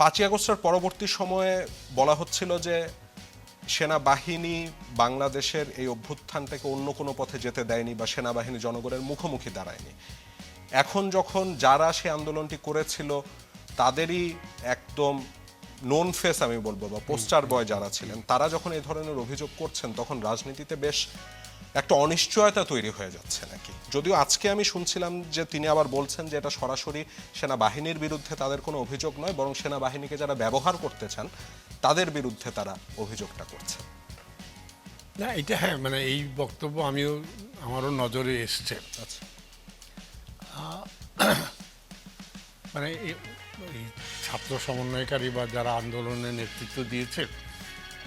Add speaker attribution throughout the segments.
Speaker 1: 5ই আগস্টের পরবর্তী সময়ে বলা হচ্ছিল যে সেনাবাহিনী বাংলাদেশের এই অভ্যুত্থানটাকে অন্য কোনো পথে যেতে দেয়নি বা সেনাবাহিনী জনগণের মুখোমুখি দাঁড়ায়নি। এখন যখন যারা সে আন্দোলনটি করেছিল তাদেরই একদম নোন ফেস আমি বলবো বা পোস্টার বয় যারা ছিলেন তারা যখন এই ধরনের অভিযোগ করছেন তখন রাজনীতিতে বেশ একটা অনিশ্চয়তা তৈরি হয়ে যাচ্ছে নাকি? যদিও আজকে আমি শুনছিলাম যে তিনি আবার বলছেন যে এটা সরাসরি সেনাবাহিনীর বিরুদ্ধে তাদের কোনো অভিযোগ নয়, বরং সেনাবাহিনীকে যারা ব্যবহার করতে চান তাদের বিরুদ্ধে তারা অভিযোগটা করছেন।
Speaker 2: না এটা হ্যাঁ, মানে এই বক্তব্য আমারও নজরে এসছে।
Speaker 1: আচ্ছা,
Speaker 2: মানে এই ছাত্র সমন্বয়কারী বা যারা আন্দোলনে নেতৃত্ব দিয়েছে,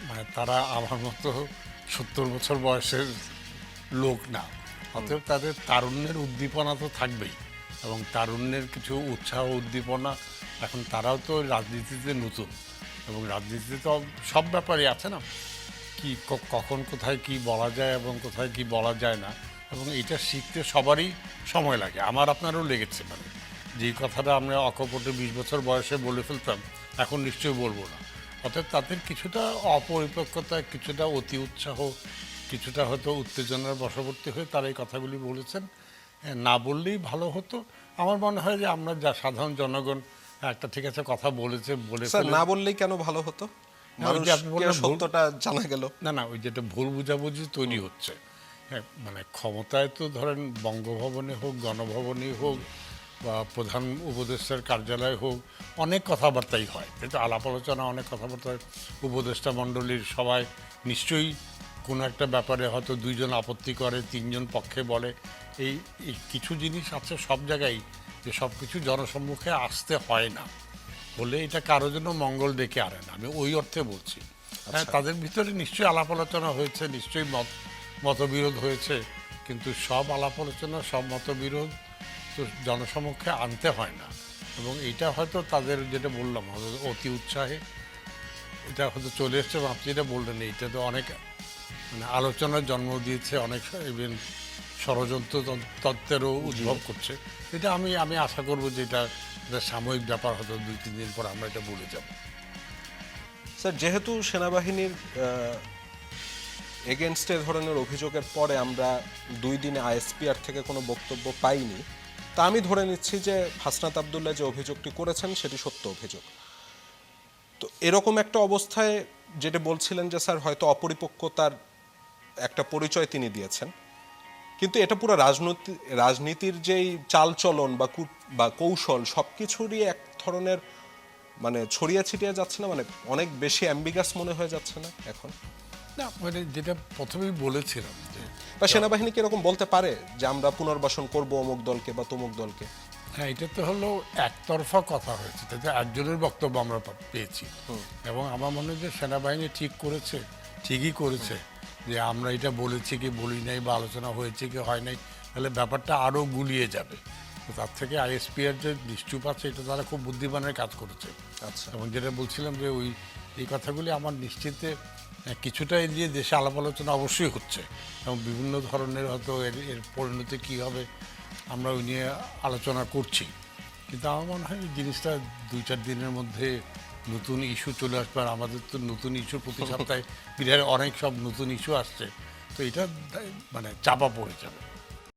Speaker 2: মানে তারা আমার মতো 70 বছর বয়সের লোক না। অতএব তাদের তারুণ্যের উদ্দীপনা তো থাকবেই, এবং তারুণ্যের কিছু উৎসাহ উদ্দীপনা। এখন তারাও তো রাজনীতিতে নতুন, এবং রাজনীতিতে তো সব ব্যাপারই আছে না, কি কখন কোথায় কি বলা যায় এবং কোথায় কি বলা যায় না, এবং এটা শিখতে সবারই সময় লাগে। আমার আপনারও লেগেছে, মানে যেই কথাটা আমরা অকপটে 20 বছর বয়সে বলে ফেলতাম এখন নিশ্চয়ই বলবো না। অর্থাৎ তাদের কিছুটা অপরিপক্কতা, কিছুটা অতি উৎসাহ, কিছুটা হয়তো উত্তেজনার বশবর্তী হয়ে তারা এই কথাগুলি বলেছেন। না বললেই ভালো হতো। আমার মনে হয় যে আমরা যা সাধারণ জনগণ একটা ঠিক আছে কথা বলেছে বলে
Speaker 1: না বললেই কেন ভালো হতো? সত্যটা জানা গেল
Speaker 2: না না, ওই যেটা ভুল বুঝাবুঝি তৈরি হচ্ছে। হ্যাঁ, মানে ক্ষমতায় তো ধরেন বঙ্গভবনে হোক, গণভবনে হোক, বা প্রধান উপদেষ্টার কার্যালয় হোক, অনেক কথাবার্তাই হয়, কিন্তু আলাপ আলোচনা অনেক কথাবার্তা হয়। উপদেষ্টা মণ্ডলীর সবাই নিশ্চয়ই কোনো একটা ব্যাপারে হয়তো 2 জন আপত্তি করে, 3 জন পক্ষে বলে। এই কিছু জিনিস আছে সব জায়গায়, যে সব কিছু জনসম্মুখে আসতে হয় না, বলে এটা কারোর জন্য মঙ্গল ডেকে আনে না, আমি ওই অর্থে বলছি। হ্যাঁ, তাদের ভিতরে নিশ্চয়ই আলাপ আলোচনা হয়েছে, নিশ্চয়ই মতবিরোধ হয়েছে, কিন্তু সব আলাপ আলোচনা, সব মতবিরোধ তো জনসমক্ষে আনতে হয় না। এবং এটা হয়তো তাদের, যেটা বললাম, অতি উৎসাহে এটা হয়তো চলে এসছে। এবং আপনি যেটা বললেন, এইটা তো অনেক মানে আলোচনার জন্ম দিয়েছে, অনেক ইভেন ষড়যন্ত্র তত্ত্বেরও উদ্ভব করছে। এটা আমি আশা করবো যে এটা সাময়িক ব্যাপার, হয়তো 2-3 দিন পর আমরা এটা ভুলে যাব।
Speaker 1: স্যার, যেহেতু সেনাবাহিনীর এগেনস্ট এ ধরনের অভিযোগের পরে আমরা 2 দিনে আইএসপিআর থেকে কোনো বক্তব্য পাইনি, তা আমি ধরে নিচ্ছি যে হাসনাত আবদুল্লাহ যে অভিযোগটি করেছেন সেটি সত্য অভিযোগ। তো এরকম একটা অবস্থায় যেটা বলছিলেন যে স্যার হয়তো অপরিপক্কতার একটা পরিচয় তিনি দিয়েছেন, কিন্তু এটা পুরো রাজনীতির যেই চালচলন বা কৌশল সবকিছুরই এক ধরনের মানে ছড়িয়ে ছিটিয়ে যাচ্ছে না, মানে অনেক বেশি অ্যাম্বিগাস মনে হয়ে যাচ্ছে না এখন?
Speaker 2: না, মানে যেটা প্রথমেই বলেছিলাম যে
Speaker 1: বা সেনাবাহিনী কি এরকম বলতে পারে যে আমরা পুনর্বাসন করব অমুক দলকে বা তমুক দলকে?
Speaker 2: হ্যাঁ, এটা তো হলো একতরফা কথা হয়েছে, তাতে একজনের বক্তব্য আমরা পেয়েছি। এবং আমার মনে হয় যে সেনাবাহিনী ঠিক করেছে, ঠিকই করেছে যে আমরা এটা বলেছি কি বলি নাই, বা আলোচনা হয়েছে কি হয় নাই, তাহলে ব্যাপারটা আরও গুলিয়ে যাবে। তো তার থেকে আইএসপিআর যে নিশ্চুপ আছে, এটা তারা খুব বুদ্ধিমানের কাজ করেছে।
Speaker 1: আচ্ছা,
Speaker 2: এবং যেটা বলছিলাম যে এই কথাগুলি আমার নিশ্চিতে কিছুটা এড়িয়ে দেশে আলাপ আলোচনা অবশ্যই হচ্ছে, এবং বিভিন্ন ধরনের হয়তো এর পরিণতি কী হবে আমরা ওই নিয়ে আলোচনা করছি। কিন্তু আমার মনে হয় জিনিসটা 2-4 দিনের মধ্যে নতুন ইস্যু চলে আসবে। আর আমাদের তো নতুন ইস্যু প্রতি সপ্তাহে বিরাট অনেক সব নতুন ইস্যু আসছে, তো এটা মানে চাপা পড়ে যাবে।